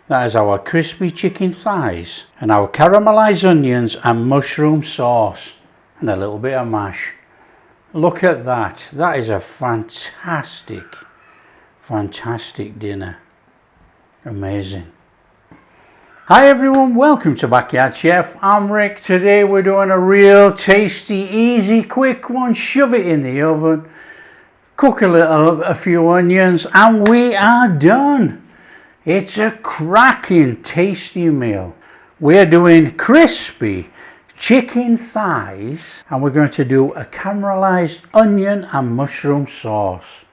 That is our crispy chicken thighs and our caramelized onions and mushroom sauce and a little bit of mash. Look at that. That is a fantastic dinner. Amazing. Hi everyone, welcome to Backyard Chef. I'm Rick. Today we're doing a real tasty, easy, quick one. Shove it in the oven, cook a few onions, and we are done. It's a cracking, tasty meal. We're doing crispy chicken thighs, and we're going to do a caramelized onion and mushroom sauce.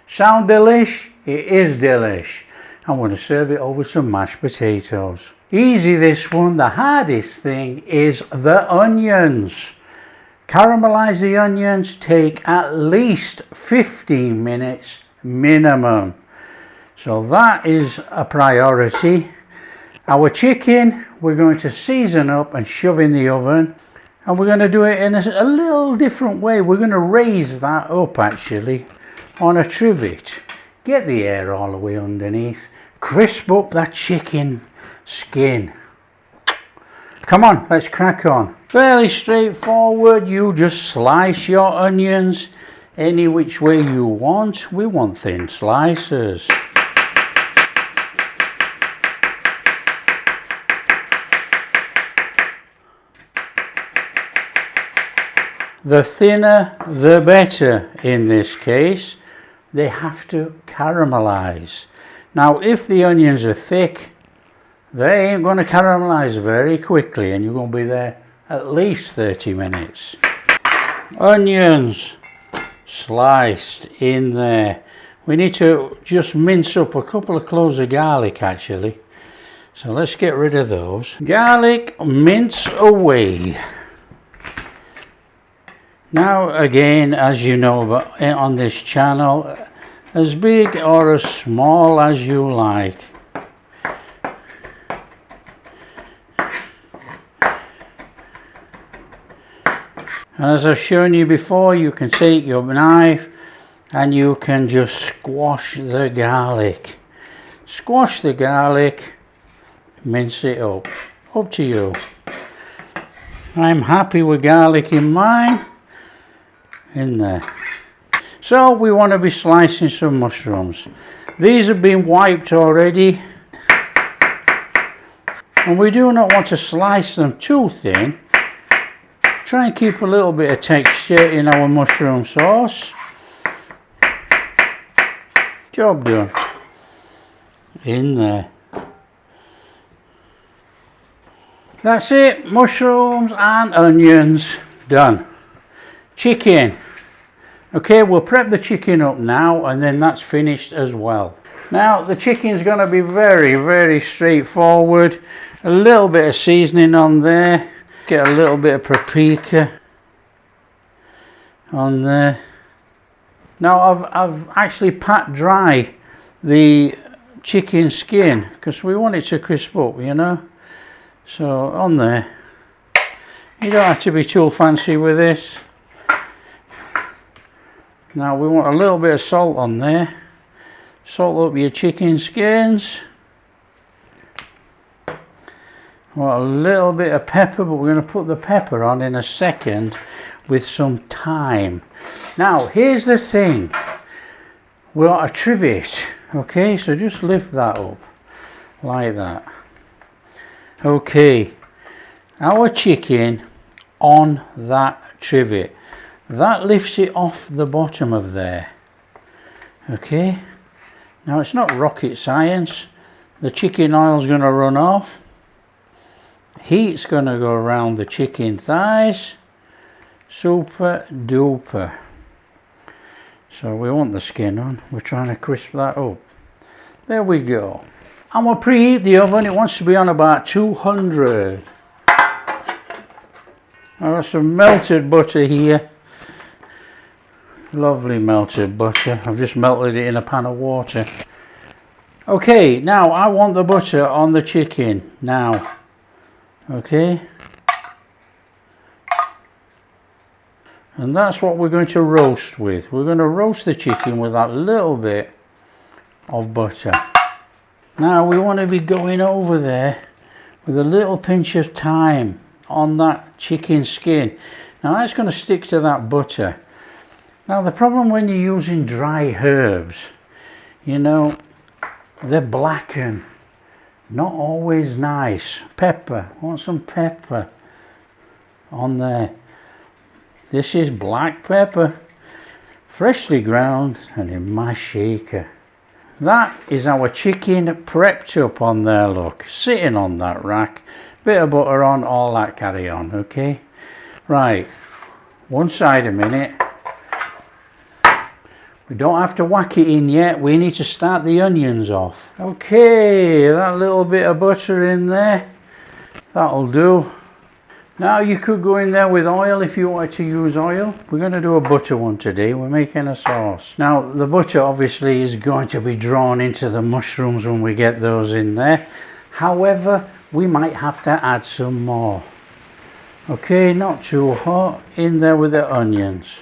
Sound delish? It is delish. I'm going to serve it over some mashed potatoes. Easy this one. The hardest thing is the onions. Caramelize the onions, take at least 15 minutes minimum. So that is a priority. Our chicken we're going to season up and shove in the oven, and we're going to do it in a little different way. We're going to raise that up actually on a trivet. Get the air all the way underneath. Crisp up that chicken skin. Come on, let's crack on. Fairly straightforward. You just slice your onions any which way you want. We want thin slices. The thinner the better in this case. They have to caramelize. Now if the onions are thick, they ain't going to caramelize very quickly, and you're going to be there at least 30 minutes. Onions sliced in there. We need to just mince up a couple of cloves of garlic actually. So let's get rid of those. Garlic, mince away. Now again, as you know on this channel, as big or as small as you like. And as I've shown you before, you can take your knife and you can just squash the garlic. Squash the garlic, mince it up. Up to you. I'm happy with garlic in mine. In there. So we want to be slicing some mushrooms. These have been wiped already, and we do not want to slice them too thin. Try and keep a little bit of texture in our mushroom sauce. Job done. In there. That's it. Mushrooms and onions done. Chicken. Okay, we'll prep the chicken up now, and then that's finished as well. Now the chicken's going to be very straightforward. A little bit of seasoning on there. Get a little bit of paprika on there. Now I've actually pat dry the chicken skin because we want it to crisp up, you know. So on there. You don't have to be too fancy with this. Now we want a little bit of salt on there. Salt up your chicken skins. Want a little bit of pepper, but we're going to put the pepper on in a second with some thyme. Now here's the thing. We want a trivet. Okay, so just lift that up like that. Okay, our chicken on that trivet. That lifts it off the bottom of there. Okay, now it's not rocket science. The chicken oil's going to run off. Heat's going to go around the chicken thighs. Super duper. So we want the skin on. We're trying to crisp that up. There we go. And we'll preheat the oven. It wants to be on about 200. I've got some melted butter here. Lovely melted butter. I've just melted it in a pan of water. Okay, now I want the butter on the chicken now. Okay, and that's what we're going to roast with. We're going to roast the chicken with that little bit of butter. Now we want to be going over there with a little pinch of thyme on that chicken skin. Now that's going to stick to that butter. Now the problem when you're using dry herbs, you know, they're black and not always nice. Pepper, I want some pepper on there. This is black pepper, freshly ground and in my shaker. That is our chicken prepped up on there, look, sitting on that rack. Bit of butter on, all that carry on, okay? Right, one side a minute. We don't have to whack it in yet, we need to start the onions off. Okay, that little bit of butter in there, that'll do. Now you could go in there with oil if you wanted to use oil. We're going to do a butter one today, we're making a sauce. Now the butter obviously is going to be drawn into the mushrooms when we get those in there. However, we might have to add some more. Okay, not too hot, in there with the onions.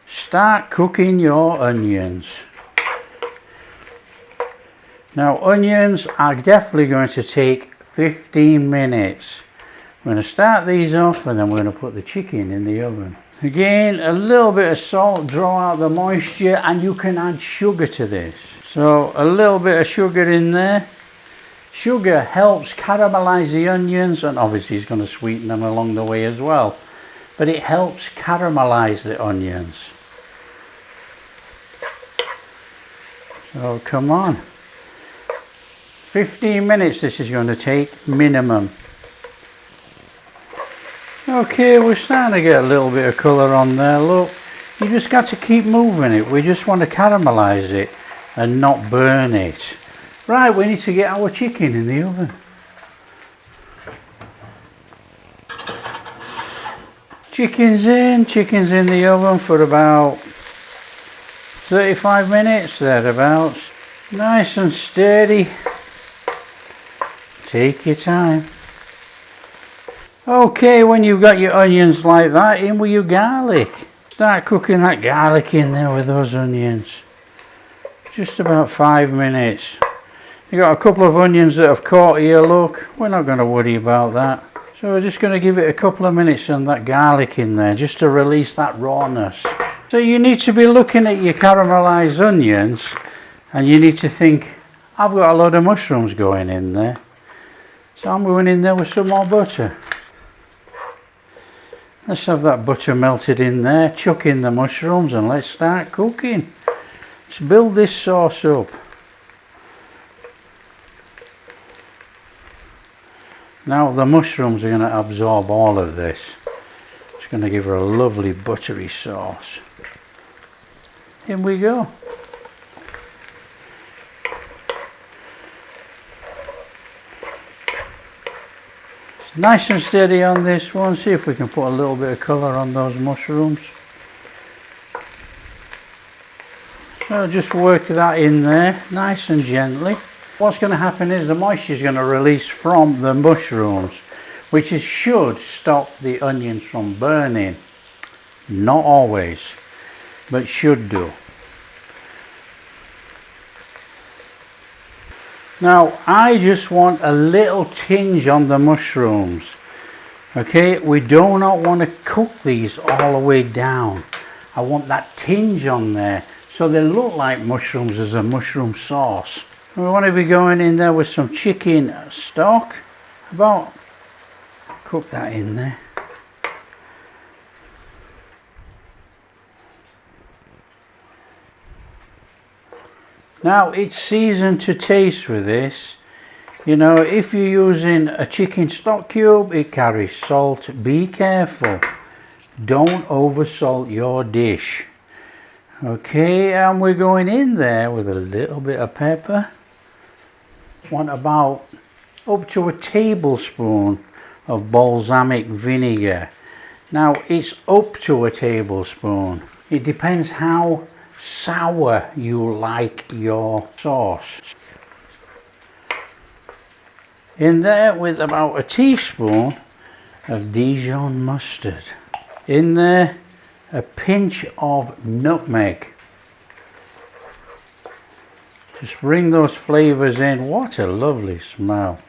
Start cooking your onions. Now onions are definitely going to take 15 minutes. We're going to start these off and then we're going to put the chicken in the oven. Again, a little bit of salt, draw out the moisture, and you can add sugar to this. So a little bit of sugar in there. Sugar helps caramelize the onions, and obviously it's going to sweeten them along the way as well. But it helps caramelize the onions. So come on. 15 minutes this is going to take minimum. Okay, we're starting to get a little bit of colour on there, look. You just got to keep moving it. We just want to caramelize it and not burn it. Right, we need to get our chicken in the oven. Chicken's in the oven for about 35 minutes, thereabouts. Nice and steady. Take your time. Okay, when you've got your onions like that, in with your garlic. Start cooking that garlic in there with those onions. Just about 5 minutes. You got a couple of onions that have caught here, look. We're not going to worry about that. So we're just going to give it a couple of minutes on that garlic in there, just to release that rawness. So you need to be looking at your caramelized onions, and you need to think, I've got a lot of mushrooms going in there. So I'm going in there with some more butter. Let's have that butter melted in there, chuck in the mushrooms and let's start cooking. Let's build this sauce up. Now the mushrooms are going to absorb all of this. It's going to give her a lovely buttery sauce. In we go. Nice and steady on this one. See if we can put a little bit of colour on those mushrooms. So just work that in there nice and gently. What's going to happen is the moisture is going to release from the mushrooms, which should stop the onions from burning. Not always, but should do. Now I just want a little tinge on the mushrooms. Okay, we do not want to cook these all the way down. I want that tinge on there so they look like mushrooms as a mushroom sauce. We want to be going in there with some chicken stock. Cook that in there. Now it's seasoned to taste with this. You know, if you're using a chicken stock cube, it carries salt. Be careful. Don't over salt your dish. Okay, and we're going in there with a little bit of pepper. Want about up to a tablespoon of balsamic vinegar. Now it's up to a tablespoon. It depends how sour you like your sauce. In there with about a teaspoon of Dijon mustard. In there a pinch of nutmeg. Just bring those flavours in. What a lovely smell.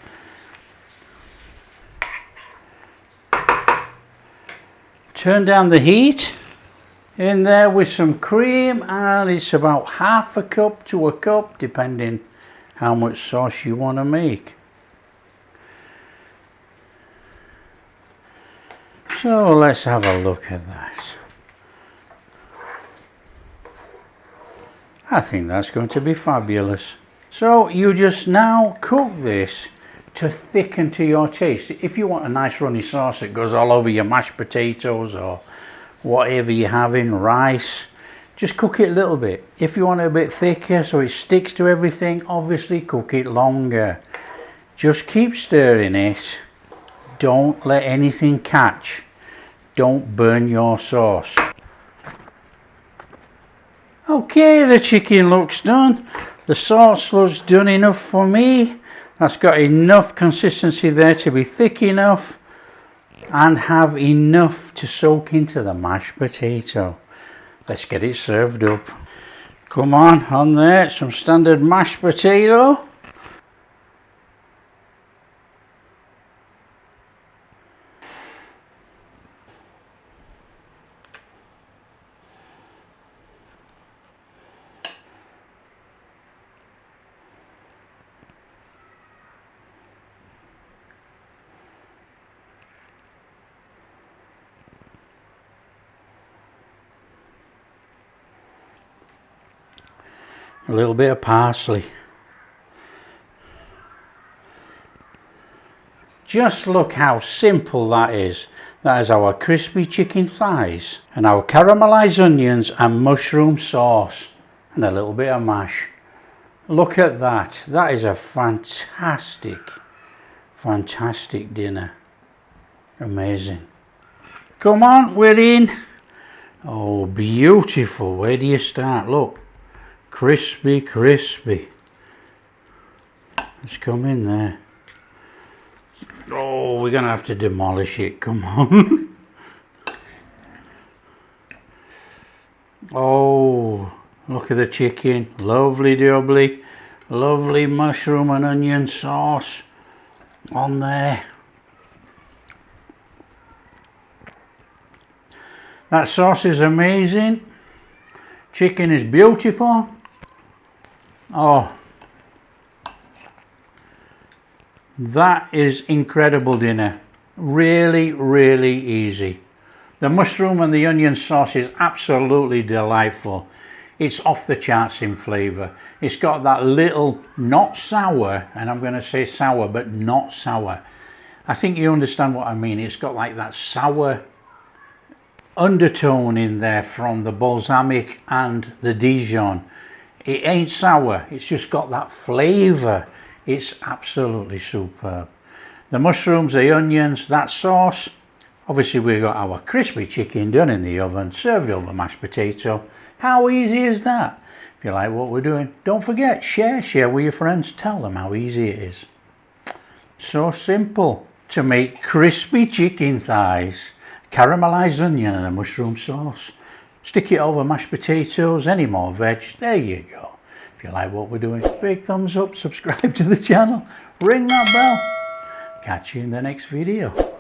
Turn down the heat. In there with some cream, and it's about half a cup to a cup depending how much sauce you want to make. So let's have a look at that. I think that's going to be fabulous. So you just now cook this to thicken to your taste. If you want a nice runny sauce that goes all over your mashed potatoes or whatever you're having, rice, just cook it a little bit. If you want it a bit thicker so it sticks to everything, obviously cook it longer. Just keep stirring it. Don't let anything catch. Don't burn your sauce. Okay, the chicken looks done. The sauce looks done enough for me. That's got enough consistency there to be thick enough and have enough to soak into the mashed potato. Let's get it served up. Come on there, some standard mashed potato. A little bit of parsley. Just look how simple that is. That is our crispy chicken thighs and our caramelized onions and mushroom sauce and a little bit of mash. Look at that. That is a fantastic dinner. Amazing. Come on, we're in. Oh, beautiful. Where do you start? Look. Crispy. Let's come in there. Oh, we're going to have to demolish it. Come on. Oh, look at the chicken. Lovely doubly. Lovely mushroom and onion sauce on there. That sauce is amazing. Chicken is beautiful. Oh, that is incredible dinner. Really easy. The mushroom and the onion sauce is absolutely delightful. It's off the charts in flavour. It's got that little, not sour, and I'm going to say sour, but not sour. I think you understand what I mean. It's got like that sour undertone in there from the balsamic and the Dijon. It ain't sour, it's just got that flavour. It's absolutely superb. The mushrooms, the onions, that sauce. Obviously we've got our crispy chicken done in the oven, served over mashed potato. How easy is that? If you like what we're doing, don't forget, share with your friends, tell them how easy it is. So simple to make crispy chicken thighs, caramelized onion and a mushroom sauce. Stick it over mashed potatoes, any more veg, there you go. If you like what we're doing, big thumbs up, subscribe to the channel, ring that bell. Catch you in the next video.